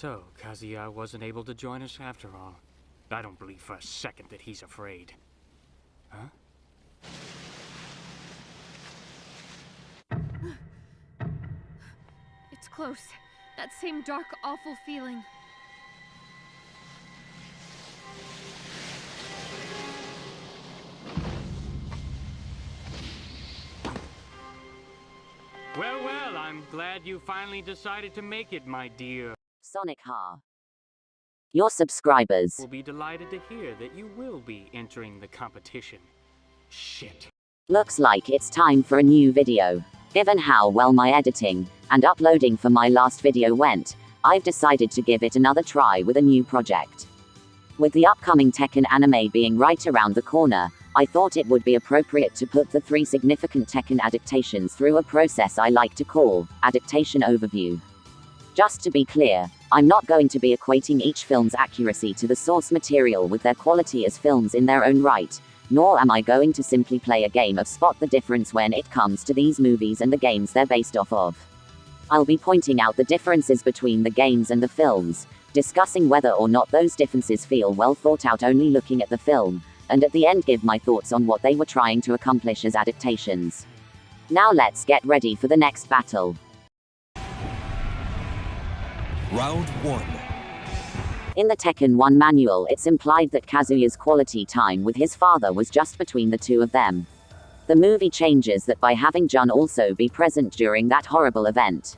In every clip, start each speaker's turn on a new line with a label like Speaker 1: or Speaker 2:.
Speaker 1: So, Kazuya wasn't able to join us after all. I don't believe for a second that he's afraid. Huh?
Speaker 2: It's close. That same dark, awful feeling.
Speaker 1: Well, well, I'm glad you finally decided to make it, my dear.
Speaker 3: Sonic Ha. Your subscribers
Speaker 1: Will be delighted to hear that you will be entering the competition. Shit.
Speaker 3: Looks like it's time for a new video. Given how well my editing and uploading for my last video went, I've decided to give it another try with a new project. With the upcoming Tekken anime being right around the corner, I thought it would be appropriate to put the 3 significant Tekken adaptations through a process I like to call adaptation overview. Just to be clear, I'm not going to be equating each film's accuracy to the source material with their quality as films in their own right, nor am I going to simply play a game of spot the difference when it comes to these movies and the games they're based off of. I'll be pointing out the differences between the games and the films, discussing whether or not those differences feel well thought out only looking at the film, and at the end give my thoughts on what they were trying to accomplish as adaptations. Now let's get ready for the next battle.
Speaker 4: Round 1.
Speaker 3: In the Tekken 1 manual, it's implied that Kazuya's quality time with his father was just between the two of them. The movie changes that by having Jun also be present during that horrible event.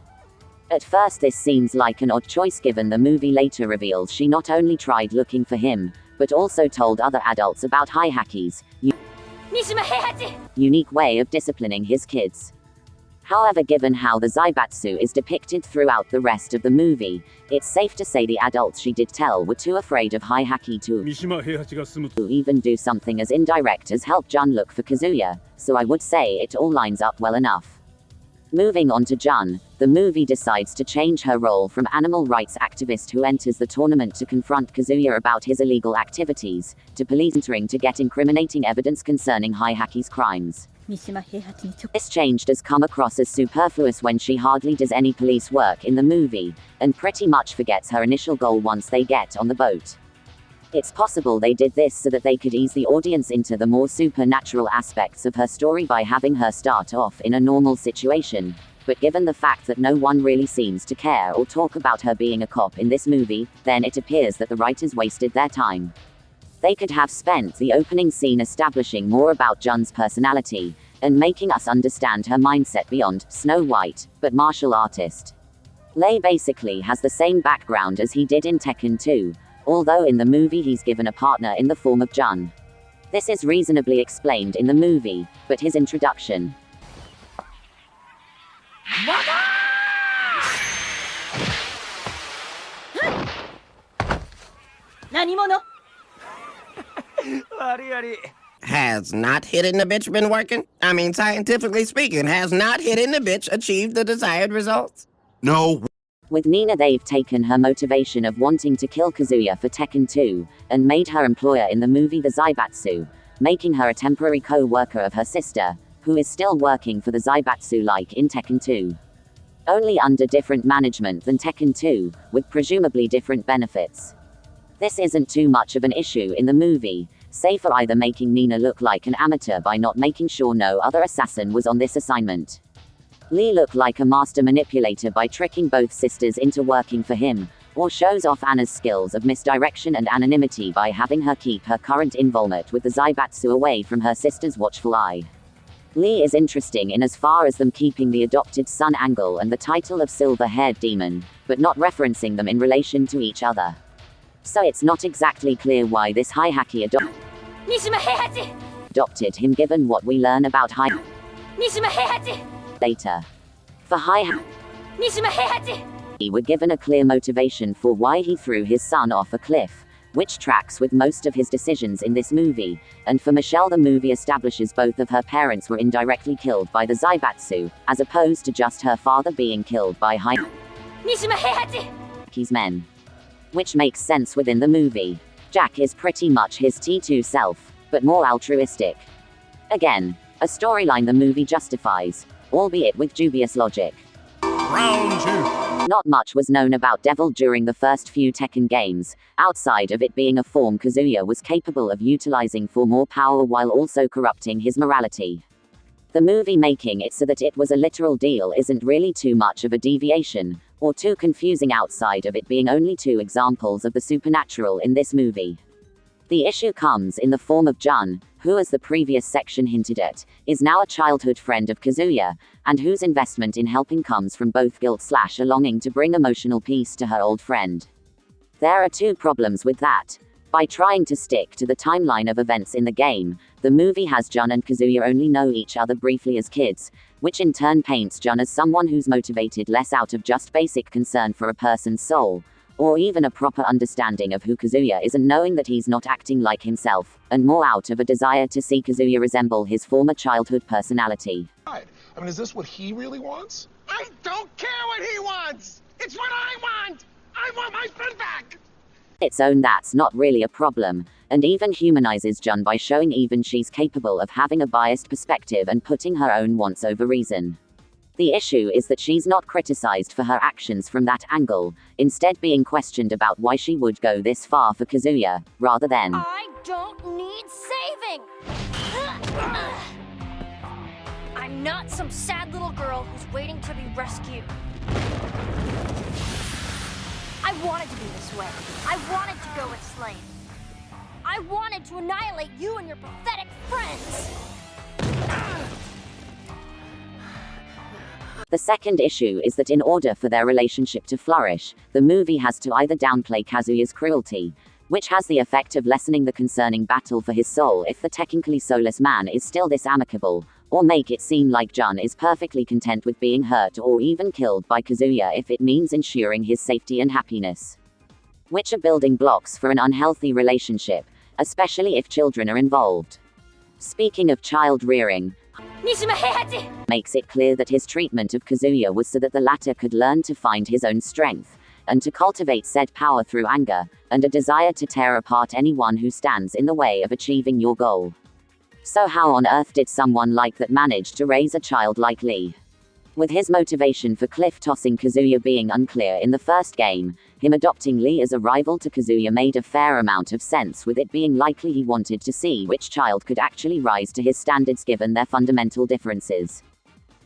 Speaker 3: At first this seems like an odd choice given the movie later reveals she not only tried looking for him, but also told other adults about Heihachi's unique way of disciplining his kids. However, given how the Zaibatsu is depicted throughout the rest of the movie, it's safe to say the adults she did tell were too afraid of Heihachi to even do something as indirect as help Jun look for Kazuya, so I would say it all lines up well enough. Moving on to Jun, the movie decides to change her role from animal rights activist who enters the tournament to confront Kazuya about his illegal activities, to police entering to get incriminating evidence concerning Heihachi's crimes. This change does come across as superfluous when she hardly does any police work in the movie, and pretty much forgets her initial goal once they get on the boat. It's possible they did this so that they could ease the audience into the more supernatural aspects of her story by having her start off in a normal situation, but given the fact that no one really seems to care or talk about her being a cop in this movie, then it appears that the writers wasted their time. They could have spent the opening scene establishing more about Jun's personality, and making us understand her mindset beyond Snow White, but martial artist. Lei basically has the same background as he did in Tekken 2, although in the movie he's given a partner in the form of Jun. This is reasonably explained in the movie, but his introduction.
Speaker 5: Has not hitting the bitch been working? I mean, scientifically speaking, has not hitting the bitch achieved the desired results?
Speaker 4: No.
Speaker 3: With Nina, they've taken her motivation of wanting to kill Kazuya for Tekken 2, and made her employer in the movie the Zaibatsu, making her a temporary co-worker of her sister, who is still working for the Zaibatsu like in Tekken 2. Only under different management than Tekken 2, with presumably different benefits. This isn't too much of an issue in the movie, save for either making Nina look like an amateur by not making sure no other assassin was on this assignment. Lee looked like a master manipulator by tricking both sisters into working for him, or shows off Anna's skills of misdirection and anonymity by having her keep her current involvement with the Zaibatsu away from her sister's watchful eye. Lee is interesting in as far as them keeping the adopted son angle and the title of silver-haired demon, but not referencing them in relation to each other. So it's not exactly clear why this Heihachi adopted him given what we learn about Heihachi later. For Heihachi, he were given a clear motivation for why he threw his son off a cliff, which tracks with most of his decisions in this movie, and for Michelle the movie establishes both of her parents were indirectly killed by the Zaibatsu, as opposed to just her father being killed by Heihachi's men. Which makes sense within the movie. Jack is pretty much his T2 self, but more altruistic. Again, a storyline the movie justifies, albeit with dubious logic.
Speaker 4: Round 2.
Speaker 3: Not much was known about Devil during the first few Tekken games, outside of it being a form Kazuya was capable of utilizing for more power while also corrupting his morality. The movie making it so that it was a literal deal isn't really too much of a deviation, or too confusing outside of it being only 2 examples of the supernatural in this movie. The issue comes in the form of Jun, who as the previous section hinted at, is now a childhood friend of Kazuya, and whose investment in helping comes from both guilt/a longing to bring emotional peace to her old friend. There are 2 problems with that. By trying to stick to the timeline of events in the game, the movie has Jun and Kazuya only know each other briefly as kids, which in turn paints Jun as someone who's motivated less out of just basic concern for a person's soul, or even a proper understanding of who Kazuya is and knowing that he's not acting like himself, and more out of a desire to see Kazuya resemble his former childhood personality.
Speaker 6: I mean, is this what he really wants? I don't care what he wants! It's what I want! I want my friend back!
Speaker 3: Its own that's not really a problem, and even humanizes Jun by showing even she's capable of having a biased perspective and putting her own wants over reason. The issue is that she's not criticized for her actions from that angle, instead being questioned about why she would go this far for Kazuya, rather than,
Speaker 7: I don't need saving! I'm not some sad little girl who's waiting to be rescued. I wanted to be this way. I wanted to go enslaved. I wanted to annihilate you and your pathetic friends.
Speaker 3: The second issue is that in order for their relationship to flourish, the movie has to either downplay Kazuya's cruelty, which has the effect of lessening the concerning battle for his soul if the technically soulless man is still this amicable, or make it seem like Jun is perfectly content with being hurt or even killed by Kazuya if it means ensuring his safety and happiness. Which are building blocks for an unhealthy relationship, especially if children are involved. Speaking of child rearing, makes it clear that his treatment of Kazuya was so that the latter could learn to find his own strength, and to cultivate said power through anger, and a desire to tear apart anyone who stands in the way of achieving your goal. So how on earth did someone like that manage to raise a child like Lee? With his motivation for cliff-tossing Kazuya being unclear in the first game, him adopting Lee as a rival to Kazuya made a fair amount of sense, with it being likely he wanted to see which child could actually rise to his standards given their fundamental differences.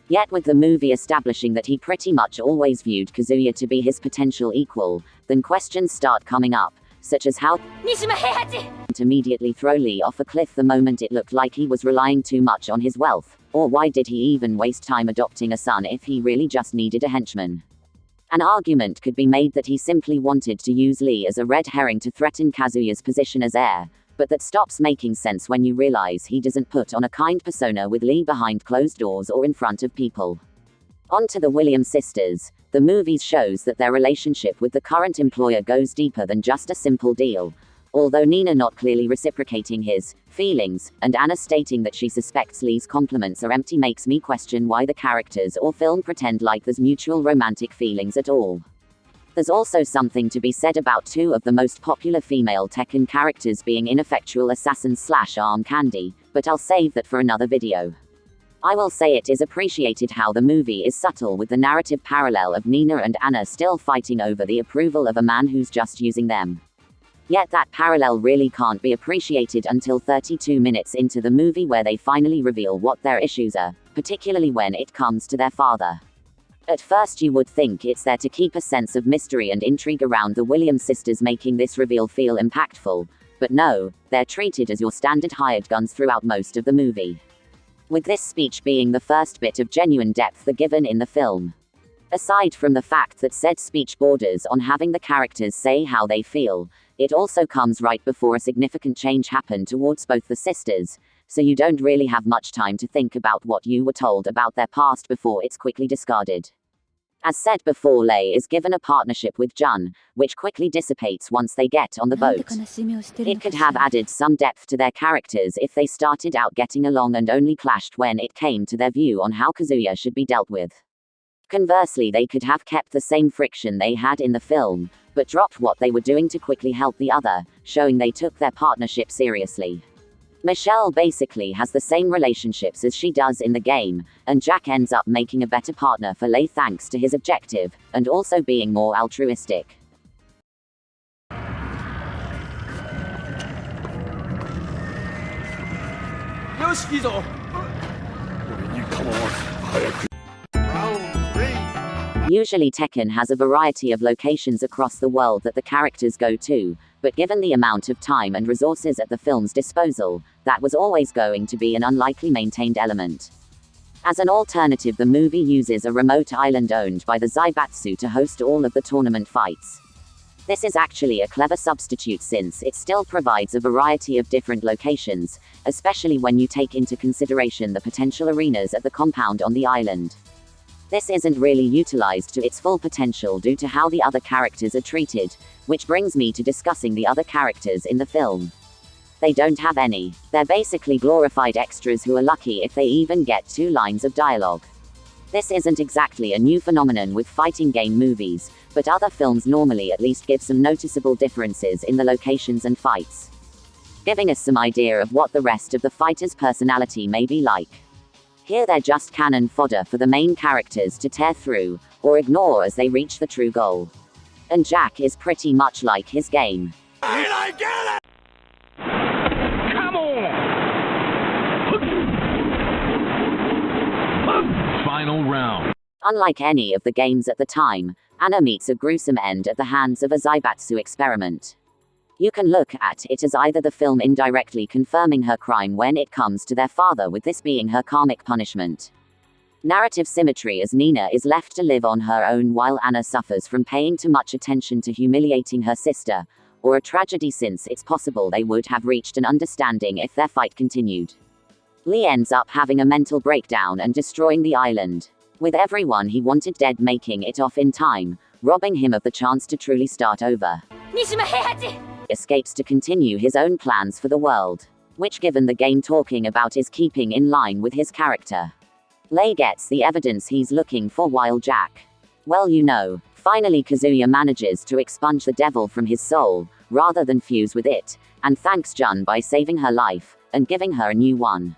Speaker 3: Yet with the movie establishing that he pretty much always viewed Kazuya to be his potential equal, then questions start coming up, such as how to immediately throw Lee off a cliff the moment it looked like he was relying too much on his wealth, or why did he even waste time adopting a son if he really just needed a henchman. An argument could be made that he simply wanted to use Lee as a red herring to threaten Kazuya's position as heir, but that stops making sense when you realize he doesn't put on a kind persona with Lee behind closed doors or in front of people. On to the Williams sisters. The movie shows that their relationship with the current employer goes deeper than just a simple deal. Although Nina not clearly reciprocating his feelings, and Anna stating that she suspects Lee's compliments are empty makes me question why the characters or film pretend like there's mutual romantic feelings at all. There's also something to be said about 2 of the most popular female Tekken characters being ineffectual assassins/arm candy, but I'll save that for another video. I will say it is appreciated how the movie is subtle with the narrative parallel of Nina and Anna still fighting over the approval of a man who's just using them. Yet that parallel really can't be appreciated until 32 minutes into the movie, where they finally reveal what their issues are, particularly when it comes to their father. At first you would think it's there to keep a sense of mystery and intrigue around the Williams sisters, making this reveal feel impactful, but no, they're treated as your standard hired guns throughout most of the movie. With this speech being the first bit of genuine depth given in the film. Aside from the fact that said speech borders on having the characters say how they feel, it also comes right before a significant change happened towards both the sisters, so you don't really have much time to think about what you were told about their past before it's quickly discarded. As said before, Lei is given a partnership with Jun, which quickly dissipates once they get on the boat. It could have added some depth to their characters if they started out getting along and only clashed when it came to their view on how Kazuya should be dealt with. Conversely, they could have kept the same friction they had in the film, but dropped what they were doing to quickly help the other, showing they took their partnership seriously. Michelle basically has the same relationships as she does in the game, and Jack ends up making a better partner for Lei thanks to his objective, and also being more altruistic. Usually Tekken has a variety of locations across the world that the characters go to, but given the amount of time and resources at the film's disposal, that was always going to be an unlikely maintained element. As an alternative, the movie uses a remote island owned by the Zaibatsu to host all of the tournament fights. This is actually a clever substitute since it still provides a variety of different locations, especially when you take into consideration the potential arenas at the compound on the island. This isn't really utilized to its full potential due to how the other characters are treated, which brings me to discussing the other characters in the film. They don't have any. They're basically glorified extras who are lucky if they even get 2 lines of dialogue. This isn't exactly a new phenomenon with fighting game movies, but other films normally at least give some noticeable differences in the locations and fights, giving us some idea of what the rest of the fighter's personality may be like. Here they're just cannon fodder for the main characters to tear through, or ignore as they reach the true goal. And Jack is pretty much like his game.
Speaker 6: And I get it! Come on!
Speaker 8: Final round.
Speaker 3: Unlike any of the games at the time, Anna meets a gruesome end at the hands of a Zaibatsu experiment. You can look at it as either the film indirectly confirming her crime when it comes to their father, with this being her karmic punishment. Narrative symmetry, as Nina is left to live on her own while Anna suffers from paying too much attention to humiliating her sister, or a tragedy since it's possible they would have reached an understanding if their fight continued. Lee ends up having a mental breakdown and destroying the island, with everyone he wanted dead, making it off in time, robbing him of the chance to truly start over. Escapes to continue his own plans for the world, which given the game talking about is keeping in line with his character. Lei gets the evidence he's looking for while Jack, well, finally Kazuya manages to expunge the devil from his soul, rather than fuse with it, and thanks Jun by saving her life, and giving her a new one.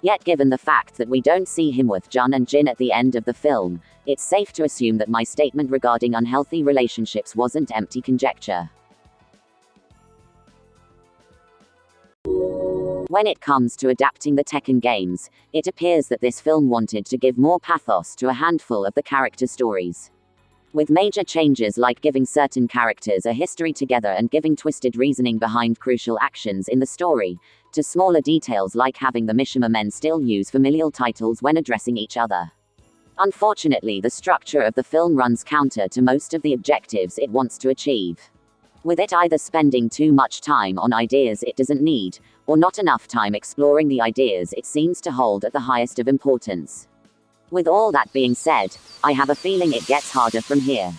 Speaker 3: Yet given the fact that we don't see him with Jun and Jin at the end of the film, it's safe to assume that my statement regarding unhealthy relationships wasn't empty conjecture. When it comes to adapting the Tekken games, it appears that this film wanted to give more pathos to a handful of the character stories, with major changes like giving certain characters a history together and giving twisted reasoning behind crucial actions in the story, to smaller details like having the Mishima men still use familial titles when addressing each other. Unfortunately, the structure of the film runs counter to most of the objectives it wants to achieve, with it either spending too much time on ideas it doesn't need, or not enough time exploring the ideas it seems to hold at the highest of importance. With all that being said, I have a feeling it gets harder from here.